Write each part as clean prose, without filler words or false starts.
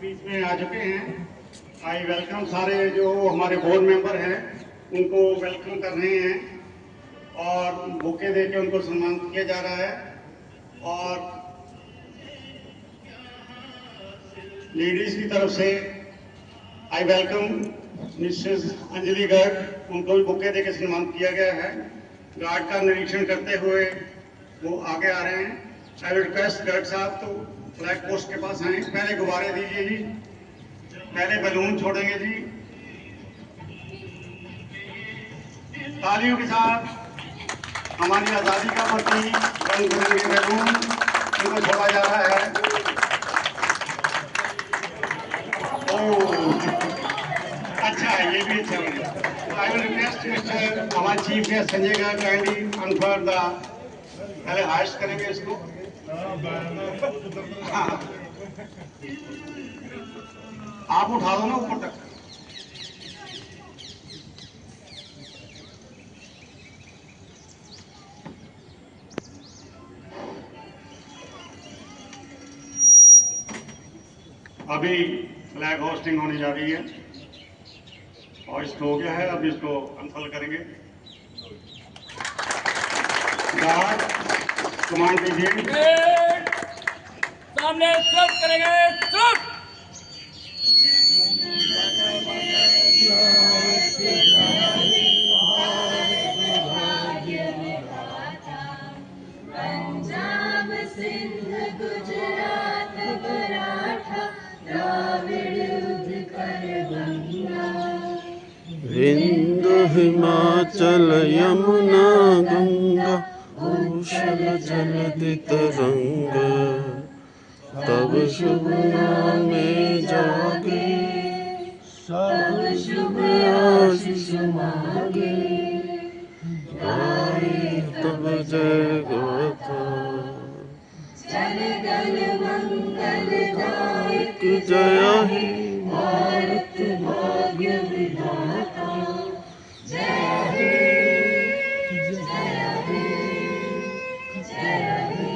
बीच में आ चुके हैं। आई वेलकम सारे जो हमारे बोर्ड मेंबर हैं उनको वेलकम कर रहे हैं और बुके देके उनको सम्मानित किया जा रहा है। और लेडीज की तरफ से I welcome Mrs Anjali Garg, उनको भी बुके देके सम्मानित किया गया है। गार्ड का निरीक्षण करते हुए वो आगे आ रहे हैं। आई विल रिक्वेस्ट गर्ग साहब तो फ्लैग पोस्ट के पास आए। पहले गुब्बारे दीजिए जी, पहले बैलून छोड़ेंगे जी। तालियों के साथ हमारी आज़ादी का प्रतीक रंग बिरंगे बैलून इनको छोड़ा जा रहा है। अच्छा है, ये भी अच्छा है। आई विल रिक्वेस्ट मिस्टर हमारे chief guest Sanjay Garg kindly unfurl the, पहले हाइस्ट करेंगे इसको। हाँ, आप उठा दो ना ऊपर तक। अभी फ्लैग होस्टिंग होने जा रही है और इसको हो गया है। अब इसको अनफोल्ड करेंगे। गार्ड कमांड दीजिए। सामने सब करेंगे, सब पंजाब सिंध गुजरात मराठा द्राविड़ उत्कल गंगा, हिंदू हिमाचल यमुना गंगा उछल जलधि तरंगा, तब शुभ नामे जागे तब शुभ आशीष मांगे, गाए तब जय गाथा, जन गण मंगलदायक जय हे भारत भाग्य विधाता। जय हे जय हे जय हे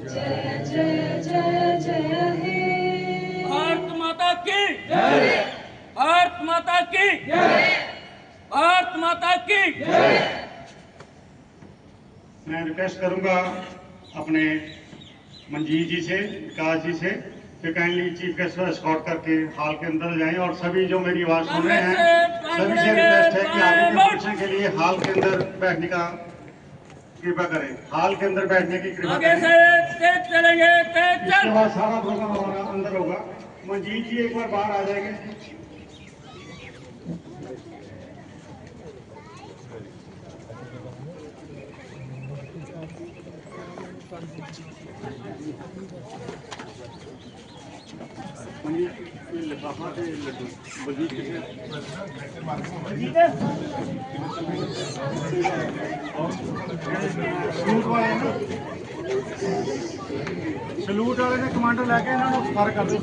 जय जय जय जय हे। भारत माता की जय, भारत माता की जय, भारत माता की जय। मैं रिक्वेस्ट करूंगा अपने मंजीत जी से, विकास जी से कि काइंडली चीफ गेस्ट को एस्कॉर्ट करके हॉल के अंदर जाएं। और सभी जो मेरी आवाज सुन रहे हैं सभी से रिक्वेस्ट है कि आगे के फंक्शन के लिए हॉल के अंदर बैठने का कृपा करें। हॉल के अंदर बैठने की कृपा आगे करें। से तेज चलेंगे, तेज इसके चल। बाद सारा प्रोग्राम हमारा अंदर होगा। मंजीत जी एक बार बाहर आ जाएंगे। सलूट वाले ने कमांडो लैके इन्होंने फायर कर दो।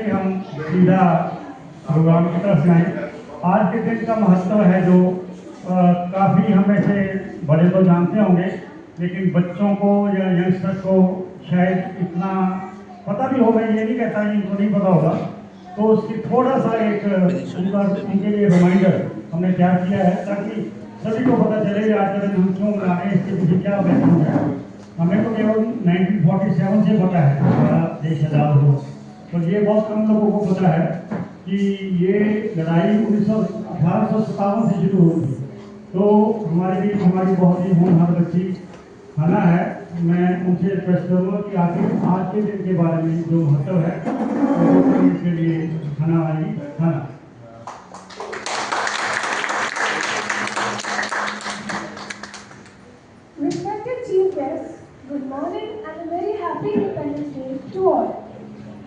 हम सीधा प्रोग्राम की तरफ से आए। आज के दिन का महत्व है जो काफ़ी हम ऐसे बड़े तो जानते होंगे, लेकिन बच्चों को या यंगस्टर्स को शायद इतना पता भी होगा, ये नहीं कहता इनको नहीं पता होगा। तो उसकी थोड़ा सा एक उनके लिए रिमाइंडर हमने तैयार किया है ताकि सभी को पता चले कि आज के दिन हम क्यों मना रहे हैं, इसके पीछे क्या बैकग्राउंड है। हमें तो केवल 1947 से पता है हमारा देश आज़ाद हो, तो ये बहुत कम लोगों को पता है कि ये लड़ाई 1857 से शुरू हुई थी। तो हमारे बीच हमारी बहुत ही होनहार बच्ची हना है। मैं उनसे रिक्वेस्ट करूँगा कि आखिर आज के दिन के बारे में जो महत्व है वो इसके लिए हना आई। हना morning and a very happy Independence Day to all.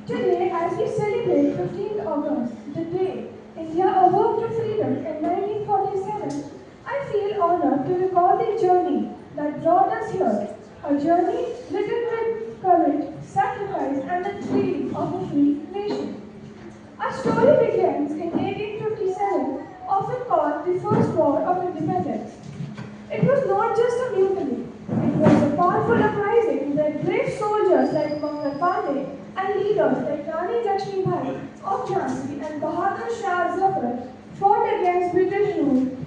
Today, as we celebrate 15th August, the day India awoke to freedom in 1947, I feel honored to recall the journey that brought us here. A journey written with courage, sacrifice, and the dream of a free nation. Our story begins in 1857, often called the First War of Independence. It was not just a mutiny. It was a powerful uprising where brave soldiers like Mangal Pandey and leaders like Rani Lakshmi Bai of Jhansi and Bahadur Shah Zafar fought against British rule.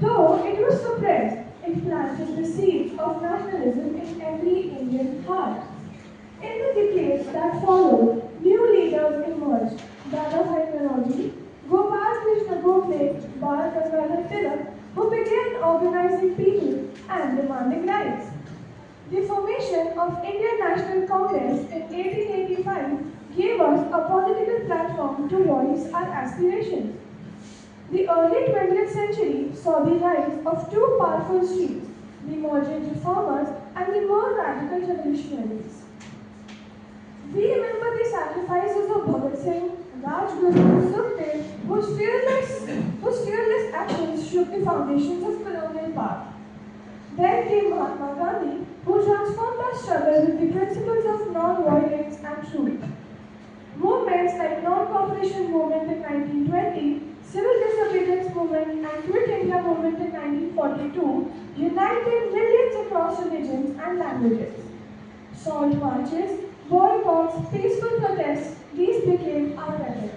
Though it was suppressed, it planted the seeds of nationalism in every Indian heart. In the decades that followed, new leaders emerged. Dadabhai Naoroji, Gopal Krishna Gokhale, Bal Gangadhar Tilak, who began organizing people and demanding rights. The formation of Indian National Congress in 1885 gave us a political platform to voice our aspirations. The early 20th century saw the rise of two powerful streams, the moderate reformers and the more radical revolutionaries. We remember the sacrifices of Bhagat Singh, Rajguru, Sukhdev, whose fearless actions shook the foundations of colonial power. Then came Mahatma Gandhi, who transformed our struggle with the principles of non-violence and truth. Movements like Non-Cooperation Movement in 1920, Civil Disobedience Movement and Quit India Movement in 1942 united millions across religions and languages. Salt marches, boycotts, peaceful protests, these became our weapons.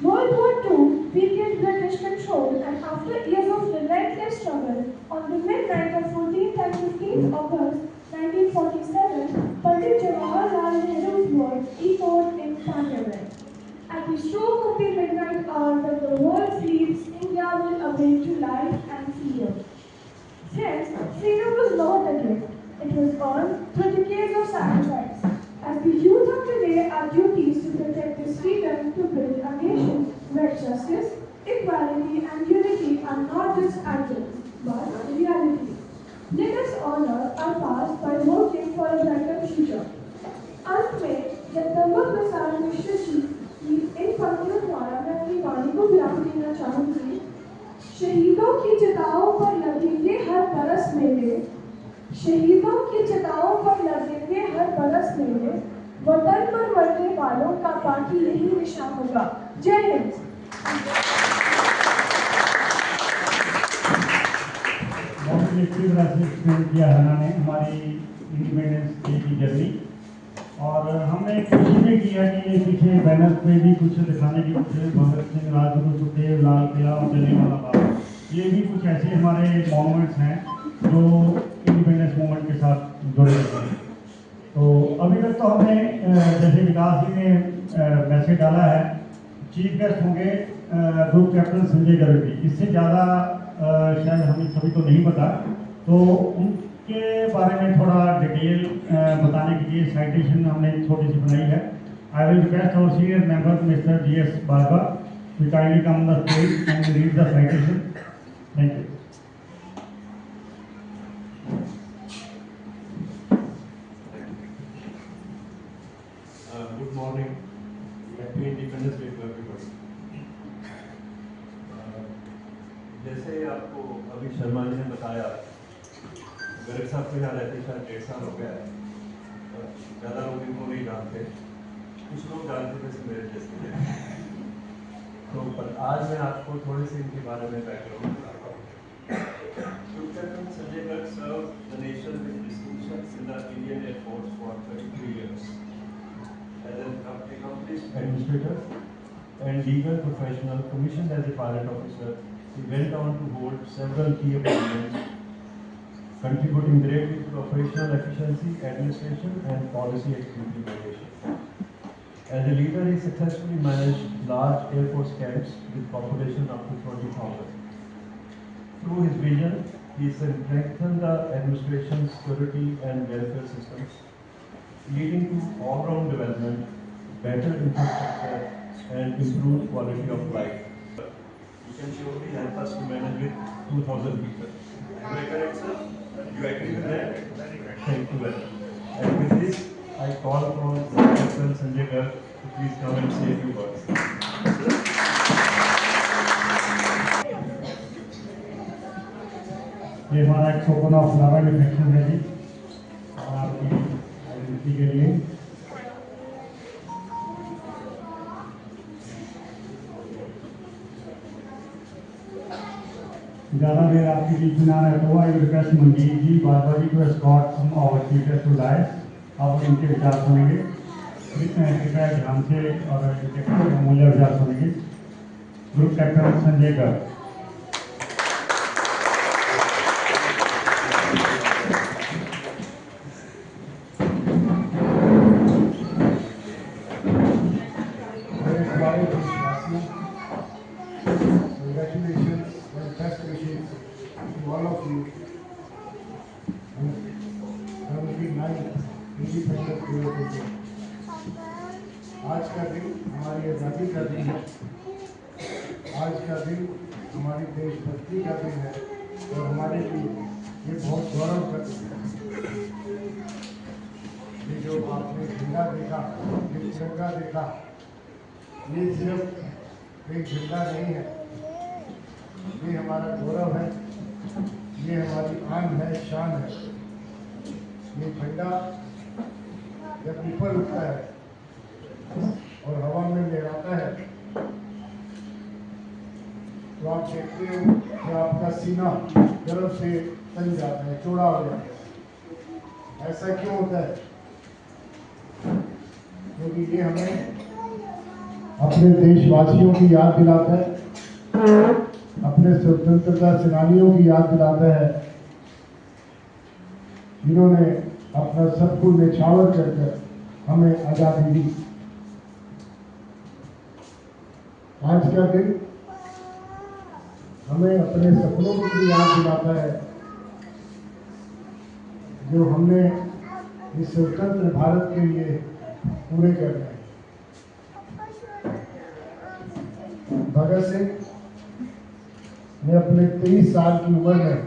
World War II weakened British control, and after years of relentless struggle, on the midnight of 14th and 15th August 1947, Pandit Jawaharlal Nehru's words echoed in Parliament. At the stroke of the midnight hour when the world sleeps, India will awake to life and freedom. Friends, freedom was not a gift. It was earned through decades of sacrifice. As the youth of today, our duty is to protect this freedom to build a nation where justice, equality, and unity are not just ideals, but reality. Let us honor our past by working for a brighter future. अंत में जगदम्बा प्रसाद मिश्र जी की इन पंक्तियों द्वारा मैं अपनी वाणी को विराम देना चाहूंगी। शहीदों की चिताओं पर लगेंगे हर बरस मेले, शहीदों की चिताओं पर लगेंगे हर बरस मेले, वतन पर मरने वालों का बाकी यही निशान होगा। जय हिंद। बहुत ही अच्छी तरह से एक्सप्लेन किया है उन्होंने हमारी इंडिपेंडेंस डे की जर्नी, और हमने कोशिश भी की है कि पीछे बैनर पे भी कुछ दिखाने की कोशिश, भगत सिंह, राजगुरु, सुखदेव, लाल किला और जलियांवाला बाग, ये भी कुछ ऐसे हमारे मॉन्यूमेंट्स हैं जो इंडिपेंडेंस मूवमेंट के साथ जुड़े हुए हैं। तो अभी तक तो हमने जैसे विकास जी ने मैसेज डाला है, चीफ गेस्ट होंगे ग्रुप कैप्टन संजय गर्ग जी, इससे ज़्यादा शायद हमें सभी को नहीं पता, तो उनके बारे में थोड़ा डिटेल बताने के लिए साइटेशन हमने छोटी सी बनाई है। I will request our senior member mister GS Barba to kindly come the stage and read the citation. Thank you. Good morning. Happy Independence Day to everybody. जैसे आपको अभी शर्मा जी ने बताया, गर्ग साहब को यहाँ रहते शायद 1.5 साल हो गया है। ज़्यादा लोग इनको नहीं जानते, कुछ लोग जानते जैसे मेरे जैसे। तो पर आज मैं आपको थोड़े से इनके बारे में बैकग्राउंड बताता हूँ। Lieutenant Sanjay Garg served the nation with distinction in the Indian Air Force for 33 years. As an accomplished administrator and legal professional commissioned as a pilot officer, he went on to hold several key appointments, contributing greatly to operational efficiency, administration, and policy implementation. As a leader, he successfully managed large Air Force camps with population up to 20,000. Through his vision, he strengthened the administration, security, and welfare systems, leading to all-round development, better infrastructure, and improved quality of life. You can surely help us to manage with 2,000 people. Am I correct, sir? You agree with that? Thank you very much. And with this, I call for Captain Sanjay Garg to please come and say a few words. ये हमारा एक token of love and affection है जी, और आपकी identity के लिए। ज़्यादा देर आपके बीच में ना रहे तो आई रिक्वेस्ट मंजीत जी बाबा जी को escort from our speakers to dais. आप इनके विचार सुनेंगे, कृपया ध्यान से और इनके अमूल्य विचार सुनेंगे। Group captain Sanjay Garg. Congratulations and best wishes to all of you on the 9th Independence Day of India. आज का दिन हमारी आज़ादी का दिन है, आज का दिन हमारी देशभक्ति का दिन है और हमारे लिए ये बहुत गौरव का दिन है। ये जो आपने झंडा देखा, ये तिरंगा देखा, ये सिर्फ एक झंडा नहीं है, ये हमारा गौरव है, ये हमारी आन है, शान है। ये झंडा जब ऊपर उठता है और हवा में लहराता है तो आप देखते हो कि आपका सीना गर्व से तन जाता है, चौड़ा हो जाता है। ऐसा क्यों होता है? क्योंकि ये हमें अपने देशवासियों की याद दिलाता है, अपने स्वतंत्रता सेनानियों की याद दिलाता है जिन्होंने अपना सब कुछ न्यौछावर कर हमें आज़ादी दी। आज का दिन हमें अपने सपनों की भी याद दिलाता है जो हमने इस स्वतंत्र भारत के लिए पूरे करने हैं। भगत सिंह ने अपने 23 साल की उम्र में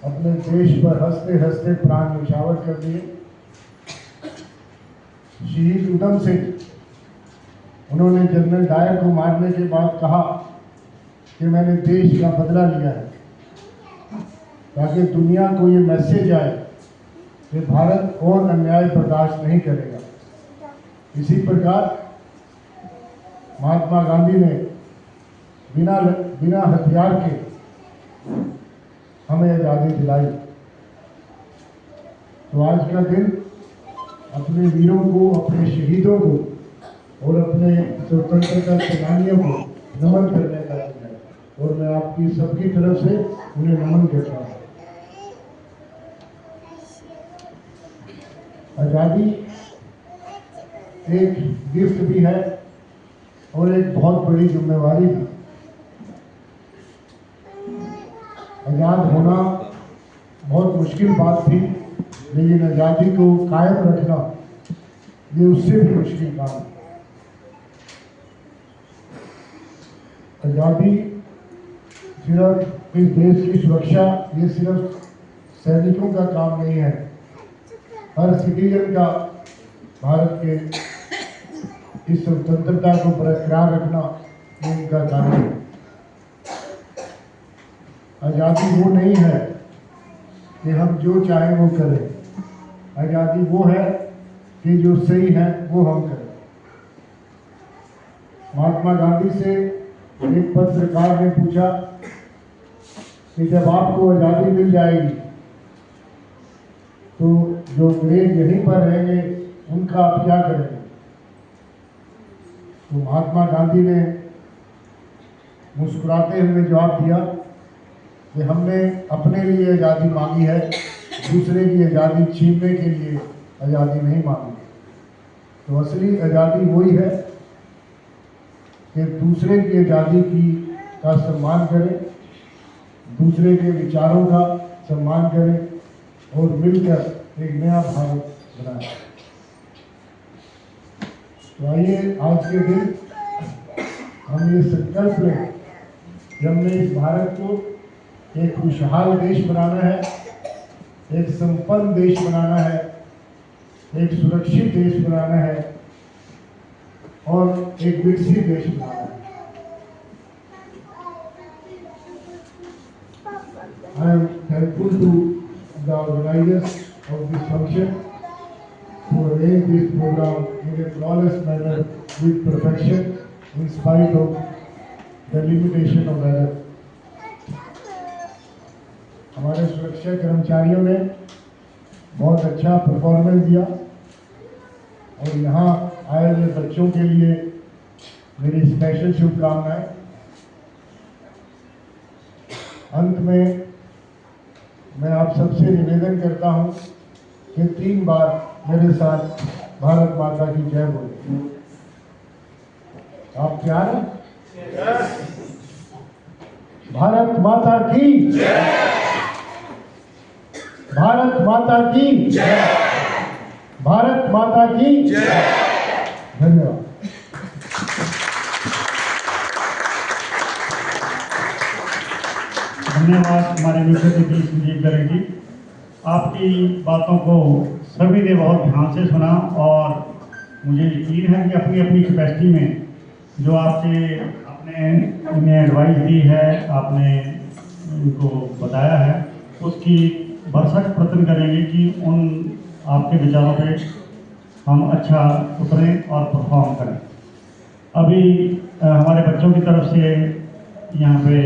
अपने देश पर हंसते हंसते प्राण न्यौछावर कर दिए। शहीद उधम सिंह, उन्होंने जनरल डायर को मारने के बाद कहा कि मैंने देश का बदला लिया है, ताकि दुनिया को ये मैसेज आए कि भारत और अन्याय बर्दाश्त नहीं करेगा। इसी प्रकार महात्मा गांधी ने बिना हथियार के हमें आज़ादी दिलाई। तो आज का दिन अपने वीरों को, अपने शहीदों को और अपने स्वतंत्रता सेनानियों को नमन करने का दिन है और मैं आपकी सबकी तरफ से उन्हें नमन करता हूँ। आज़ादी एक गिफ्ट भी है और एक बहुत बड़ी जिम्मेवारी भी। आज़ाद होना बहुत मुश्किल बात थी, लेकिन आज़ादी को कायम रखना ये उससे भी मुश्किल काम है। आज़ादी सिर्फ इस देश की सुरक्षा, ये सिर्फ सैनिकों का काम नहीं है, हर सिटीजन का भारत के इस स्वतंत्रता को बरकरार रखना ये उनका काम है। आज़ादी वो नहीं है कि हम जो चाहें वो करें, आज़ादी वो है कि जो सही है वो हम करें। महात्मा गांधी से एक पत्रकार ने पूछा कि जब आपको आज़ादी मिल जाएगी तो जो अंग्रेज यहीं पर रहेंगे उनका आप क्या करेंगे? तो महात्मा गांधी ने मुस्कुराते हुए जवाब दिया कि हमने अपने लिए आज़ादी मांगी है, दूसरे की आज़ादी छीनने के लिए आज़ादी नहीं मांगी। तो असली आज़ादी वही है कि दूसरे की आज़ादी का सम्मान करें, दूसरे के विचारों का सम्मान करें और मिलकर एक नया भारत बनाएं। तो आइए आज के दिन हम ये संकल्प लें कि हमने इस भारत को एक खुशहाल देश बनाना है, एक संपन्न देश बनाना है एक सुरक्षित देश बनाना है और एक विकसित देश बनाना है। I am thankful to the organizers of this function who arranged this program in a flawless manner with perfection in spite of the limitation of weather. हमारे सुरक्षा कर्मचारियों ने बहुत अच्छा परफॉर्मेंस दिया और यहाँ आए हुए बच्चों के लिए मेरी स्पेशल शुभकामनाएं। अंत में मैं आप सबसे निवेदन करता हूँ कि 3 बार मेरे साथ भारत माता की जय बोलें। आप तैयार हैं? भारत माता की जय। भारत माता की जय। भारत माता की जय। धन्यवाद। धन्यवाद हमारे मित्र संजीव गर्ग जी। आपकी बातों को सभी ने बहुत ध्यान से सुना और मुझे यकीन है कि अपनी अपनी कैपेसिटी में जो आपने इन्हें एडवाइस दी है, आपने उनको बताया है, उसकी भरसक प्रयत्न करेंगे कि उन आपके विचारों पे हम अच्छा उतरें और परफॉर्म करें। अभी हमारे बच्चों की तरफ से यहाँ पे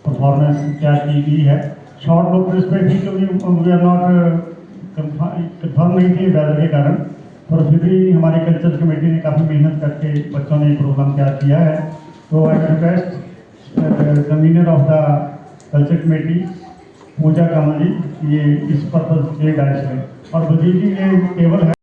परफॉर्मेंस क्या की गई है शॉर्ट नोटिस पे भी, क्योंकि वी आर नॉट कंफर्म नहीं थी वेदर के कारण, पर फिर भी हमारे कल्चर कमेटी ने काफ़ी मेहनत करके बच्चों ने प्रोग्राम तैयार किया है। तो I request convener of the culture committee Pooja Kamal ji ये इस पर्पज के डायस में, और बजीर जी ये टेबल है।